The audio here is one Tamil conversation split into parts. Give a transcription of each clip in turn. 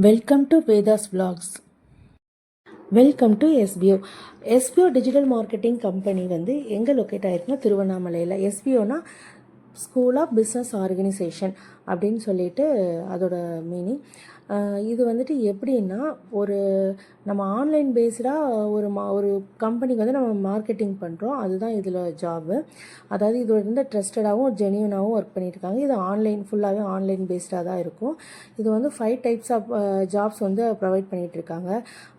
Welcome to Vedas vlogs. Welcome to SPO digital marketing company வந்து எங்கே லொக்கேட் ஆகிருக்குன்னா திருவண்ணாமலையில். எஸ்பிஓனா ஸ்கூல் ஆஃப் பிஸ்னஸ் ஆர்கனைசேஷன் அப்படின்னு சொல்லிட்டு அதோட மீனிங். இது வந்துட்டு எப்படின்னா நம்ம ஆன்லைன் பேஸ்டாக ஒரு கம்பெனிக்கு வந்து நம்ம மார்க்கெட்டிங் பண்ணுறோம். அதுதான் இதில் ஜாபு. அதாவது இது வந்து ட்ரஸ்டடாகவும் ஜென்யூனாகவும் ஒர்க் பண்ணியிருக்காங்க. இது ஃபுல்லாகவே ஆன்லைன் பேஸ்டாக தான் இருக்கும். இது வந்து 5 டைப்ஸ் ஆஃப் ஜாப்ஸ் வந்து ப்ரொவைட் பண்ணிகிட்ருக்காங்க.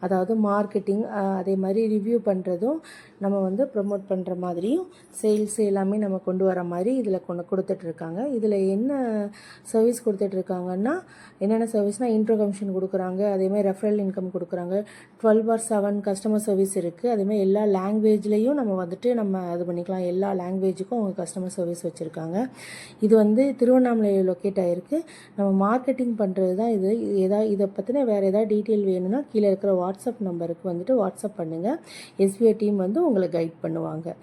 அதாவது மார்க்கெட்டிங், அதே மாதிரி ரிவ்யூ பண்ணுறதும், நம்ம வந்து ப்ரொமோட் பண்ணுற மாதிரியும், சேல்ஸ் எல்லாமே நம்ம கொண்டு வர மாதிரி இதில் கொடுத்துட்ருக்காங்க. இதில் என்ன சர்வீஸ் கொடுத்துட்ருக்காங்கன்னா, என்னென்ன சர்வீஸ்னால் இன்ட்ரோ கமிஷன் கொடுக்குறாங்க, அதேமாதிரி ரெஃபரல் இன்கம் கொடுக்குறாங்க. 12/7 கஸ்டமர் சர்வீஸ் இருக்குது. அதேமாதிரி எல்லா லாங்குவேஜ்லேயும் நம்ம இது பண்ணிக்கலாம். எல்லா லாங்குவேஜுக்கும் அவங்க கஸ்டமர் சர்வீஸ் வச்சுருக்காங்க. இது வந்து திருவண்ணாமலையில் லொக்கேட் ஆகிருக்கு. நம்ம மார்க்கெட்டிங் பண்ணுறது தான் இது. இதை பற்றின வேறு ஏதாவது டீட்டெயில் வேணும்னா கீழே இருக்கிற வாட்ஸ்அப் நம்பருக்கு வந்துட்டு வாட்ஸ்அப் பண்ணுங்கள். எஸ்பிஐ டீம் வந்து உங்களை கைட் பண்ணுவாங்க.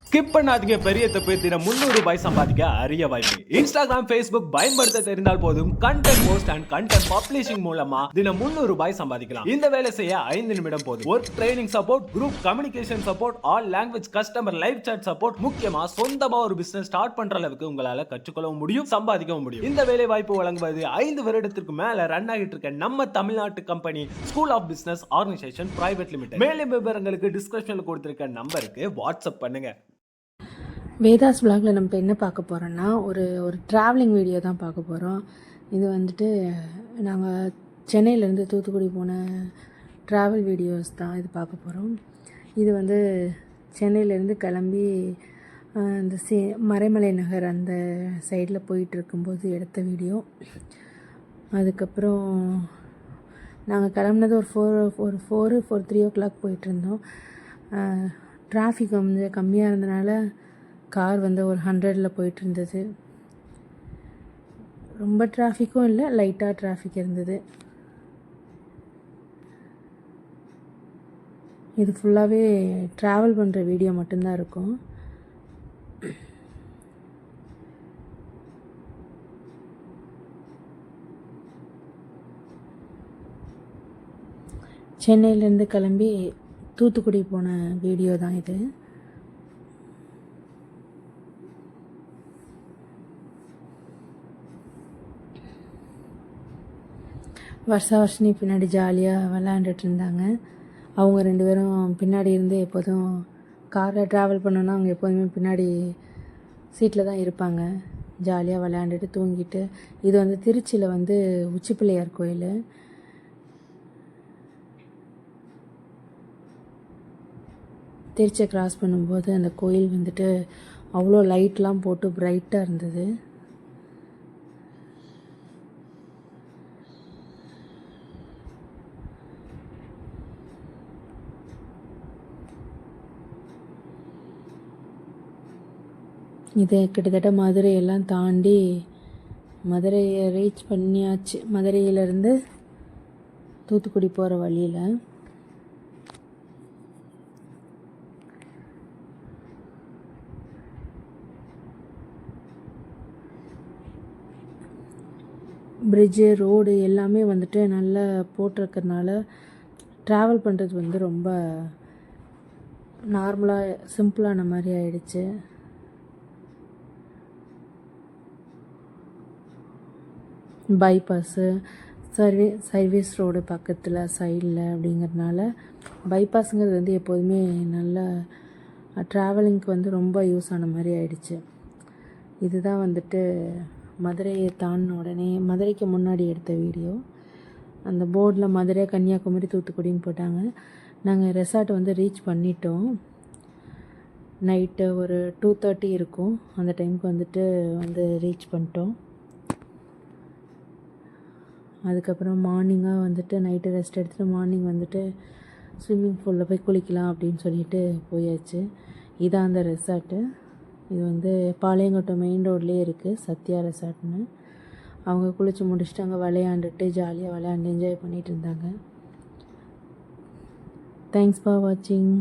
ஸ்கிப் பண்ணாதீங்க. பெரிய தப்பு. தினம் 300 ரூபாய் சம்பாதிக்க அரிய வாய்ப்பு. இன்ஸ்டாகிராம், ஃபேஸ்புக் பயன்படுத்த தெரிந்தால் போதும் content post and content publishing மூலமா தினம் 300 ரூபாய் சம்பாதிக்கலாம். இந்த வேலை செய்ய 5 நிமிடம் போதும். Work training support, group communication support, all language customer live chat support, முக்கியமா சொந்தமா ஒரு பிசினஸ் ஸ்டார்ட் பண்ற அளவுக்கு உங்களால கற்றுக்கொள்ளவும் முடியும், சம்பாதிக்கவும் முடியும். இந்த வேலை வாய்ப்பு வழங்குவது 5 வருடத்திற்கு மேல ரன் ஆகிட்டு இருக்க நம்ம தமிழ்நாட்டு company school of business organisation private limited. மேலும் விவரங்களுக்கு டிஸ்கிரிப்ஷன்ல கொடுத்திருக்க நம்பருக்கு வாட்ஸ்அப் பண்ணுங்க. வேதாஸ் vlogல நம்ம என்ன பார்க்க போகிறோன்னா, ஒரு ட்ராவலிங் வீடியோ தான் பார்க்க போகிறோம். இது வந்துட்டு நாங்கள் சென்னையிலேருந்து தூத்துக்குடி போன ட்ராவல் வீடியோஸ் தான் இது பார்க்க போகிறோம். இது வந்து சென்னையிலேருந்து கிளம்பி இந்த மறைமலை நகர் அந்த சைடில் போயிட்டு இருக்கும்போது எடுத்த வீடியோ. அதுக்கப்புறம் நாங்கள் கிளம்புனது ஒரு 3 o'clock போயிட்டுருந்தோம். டிராஃபிக் வந்து கம்மியாக இருந்தனால கார் வந்து ஒரு 100ல் போயிட்டு இருந்தது. ரொம்ப டிராஃபிக்கும் இல்லை, லைட்டாக டிராஃபிக் இருந்தது. இது ஃபுல்லாகவே ட்ராவல் பண்ணுற வீடியோ மட்டும்தான் இருக்கும். சென்னையிலேருந்து கிளம்பி தூத்துக்குடி போன வீடியோ தான் இது. வர்ஷினி பின்னாடி ஜாலியாக விளையாண்டுட்டு இருந்தாங்க. அவங்க 2 பேரும் பின்னாடி இருந்து எப்போதும் காரில் ட்ராவல் பண்ணோன்னா அவங்க எப்போதுமே பின்னாடி சீட்டில் தான் இருப்பாங்க. ஜாலியாக விளையாண்டுட்டு தூங்கிட்டு. இது வந்து திருச்சியில் வந்து உச்சி பிள்ளையார் கோயில். திருச்சியை கிராஸ் பண்ணும்போது அந்த கோயில் வந்துட்டு அவ்வளோ லைட்லாம் போட்டு பிரைட்டாக இருந்தது. இது கிட்டத்தட்ட மதுரையெல்லாம் தாண்டி மதுரையை ரீச் பண்ணியாச்சு. மதுரையிலேருந்து தூத்துக்குடி போகிற வழியில் பிரிட்ஜு, ரோடு எல்லாமே வந்துட்டு நல்லா போட்டிருக்கறனால ட்ராவல் பண்ணுறது வந்து ரொம்ப நார்மலாக சிம்பிளான மாதிரி ஆயிடுச்சு. பைபாஸு சர்வீஸ் ரோடு பக்கத்தில் சைடில் அப்படிங்கிறதுனால பைபாஸுங்கிறது வந்து எப்போதுமே நல்ல ட்ராவலிங்க்கு வந்து ரொம்ப யூஸ் ஆன மாதிரி ஆயிடுச்சு. இதுதான் வந்துட்டு மதுரையை தாண்டின உடனே மதுரைக்கு முன்னாடி எடுத்த வீடியோ. அந்த போர்டில் மதுரை, கன்னியாகுமரி, தூத்துக்குடின்னு போட்டாங்க. நாங்கள் ரெசார்ட் வந்து ரீச் பண்ணிட்டோம். நைட்டு ஒரு 2:30 இருக்கும். அந்த டைமுக்கு வந்து ரீச் பண்ணிட்டோம். அதுக்கப்புறம் மார்னிங்காக வந்துட்டு நைட்டு ரெஸ்ட் எடுத்துகிட்டு மார்னிங் வந்துட்டு ஸ்விம்மிங் பூலில் போய் குளிக்கலாம் அப்படின்னு சொல்லிட்டு போயாச்சு. இதான் அந்த ரெசார்ட்டு. இது வந்து பாளையங்கோட்டை மெயின் ரோட்லேயே இருக்குது, சத்யா ரெசார்ட்னு. அவங்க குளித்து முடிச்சுட்டு அங்கே விளையாண்டுட்டு ஜாலியாக விளையாண்டு என்ஜாய் பண்ணிகிட்டு இருந்தாங்க. தேங்க்ஸ் ஃபார் வாட்சிங்.